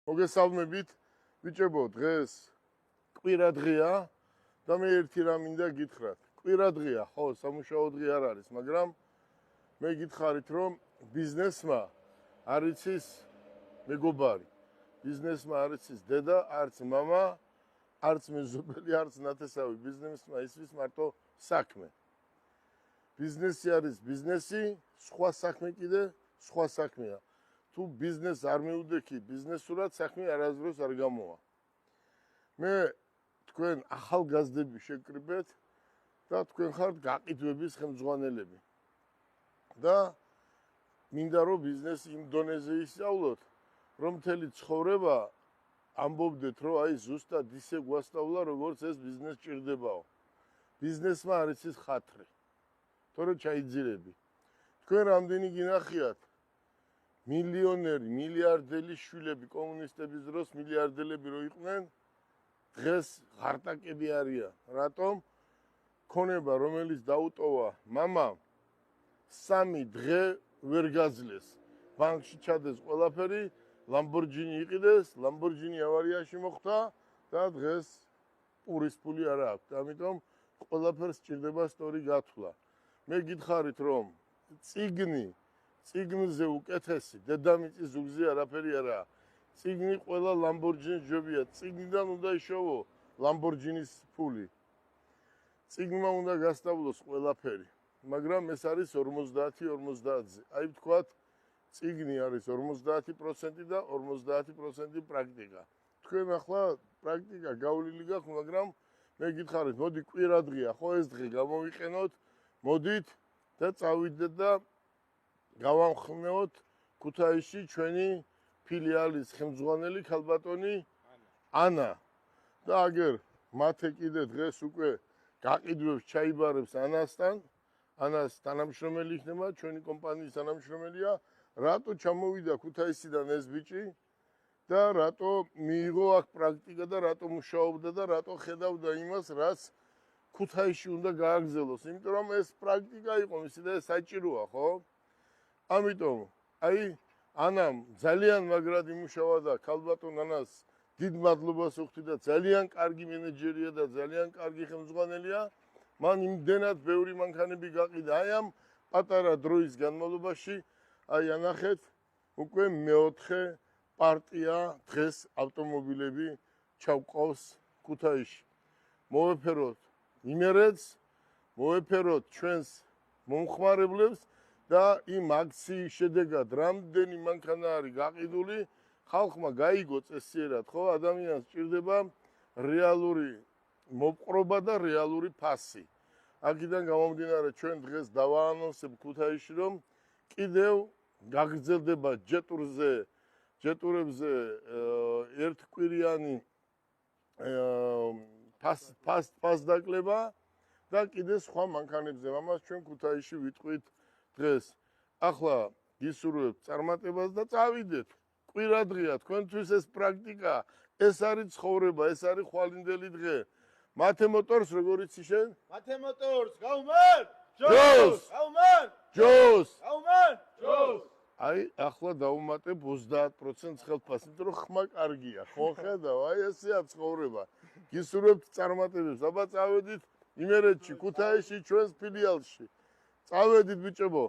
მოგესალმებით, ბიჭებო, დღეს კვირა დღეა და მე ერთი რამ მინდა გითხრათ. კვირა დღეა, ხო, სამუშაო დღე არ არის, მაგრამ მე გითხარით, რომ ბიზნესმა არ იცის მეგობარი. ბიზნესმა არ იცის დედა, არც მამა, არც მეზობელი, არც ნათესავი. ბიზნესმა იცის მარტო საქმე. ბიზნესი არის ბიზნესი, სხვა საქმე კიდე სხვა საქმეა. თუ ბიზნეს არ მიუდექი, ბიზნესურად საქმე არასდროს არ გამოვა. მე თქვენ ახალგაზრდები შეკრიბეთ და თქვენ ხართ გაყიდვების ხელმძღვანელები. და მინდა რომ ბიზნესი იმ დონეზე ისწავლოთ, რომ მთელი ცხოვრება ამბობდეთ, რომ აი ზუსტად ისე გვასწავლა, როგორც ეს ბიზნეს ჭირდებაო. ბიზნესმა არ იცის ხათრი. თორე ჩაიძირები. თქვენ რამდენი გინახიათ? მილიონერი, მილიარდელი შვილები კომუნისტების დროს მილიარდელები რო იყვნენ, დღეს ღარტაკები არიან. რატომ? ქონება, რომელიც დაუტოვა მამამ, 3 დღე ვერ გაძლეს. ბანკში ჩადეს ყველაფერი, ლამბორჯინი იყიდეს, ლამბორჯინი ავარიაში მოხვდა და დღეს პურის ფული არ აქვს. ამიტომ ყველაფერს სჭირდება სწორი გათვლა. მე გითხარით, რომ წიგნზე უკეთესი, დედამიწის ზურგზე არაფერი არაა. წიგნი ყველა ლამბორჯინის ჯობია. წიგნიდან უნდა იშოვო ლამბორჯინის ფული. წიგნმა უნდა გასწავლოს ყველაფერი. მაგრამ ეს არის 50-50-ზე. აი ვთქვათ, წიგნი არის 50% და 50% პრაქტიკა. თქვენ ახლა პრაქტიკა გავლილი გაქვთ, მაგრამ მე გითხარით, მოდი კვირა დღეა, ხო ეს დღე გამოვიყენოთ, მოდით და წავიდეთ და გავამხნევოთ ქუთაისში ჩვენი ფილიალის ხელმძღვანელი ქალბატონი ანა. და აგერ მათე კიდე დღეს უკვე გაყიდვებს ჩაიბარებს ანასთან. ანას თანამშრომელი იქნება, ჩვენი კომპანიის თანამშრომელია. რატო ჩამოვიდა ქუთაისიდან ეს ბიჭი და რატო მიიღო აქ პრაქტიკა და რატო მუშაობდა და რატო ხედავდა იმას, რაც ქუთაისში უნდა გააგრძელოს. იმიტომ რომ ეს პრაქტიკა იყო მისი და საჭიროა, ხო? ამიტომ აი ანამ ძალიან მაგრად იმუშავა და ქალბატონ ანას დიდ მადლობას ვუხდი და ძალიან კარგი მენეჯერია და ძალიან კარგი ხელმძღვანელია. მან იმდენად ბევრი მანქანები გაყიდა. აი ამ პატარა დროის განმავლობაში, აი ანახეთ, უკვე მეოთხე პარტია დღეს ავტომობილები ჩავყავს ქუთაისში. მოვეფეროთ იმერეთს, მოვეფეროთ ჩვენს მომხმარებლებს და იმ აქციის შედეგად რამდენი მანქანა არის გაყიდული, ხალხმა გაიგო წესიერად, ხო, ადამიანს სჭირდება რეალური მოპყრობა და რეალური ფასი. აქედან გამომდინარე, ჩვენ დღეს დავაანონსებ ქუთაისში, რომ კიდევ გაგრძელდება ჯეტურებზე ერთკვირიანი ფასდაკლება და კიდე სხვა მანქანებზე. ამას ჩვენ ქუთაისში ვიტყვით დღეს. ახლა გისურვებთ წარმატებას და წავიდეთ. კვირა დღეა, თქვენთვის ეს პრაქტიკა, ეს არის ცხოვრება, ეს არის ხვალინდელი დღე. მათე მოტორს როგორ იცი შენ? მათე მოტორს გაუმან! ჯოს! გაუმან! ჯოს! გაუმან! ჯოს! აი, ახლა დავუმატებ 30% ხელფასს, იმიტომ რომ ხმა კარგია, ხო ხედავ? აი ესეა ცხოვრება. გისურვებთ წარმატებებს. აბა წავედით იმერეთში, ქუთაისში, ჩვენს ფილიალში. წავედით ბიჭებო.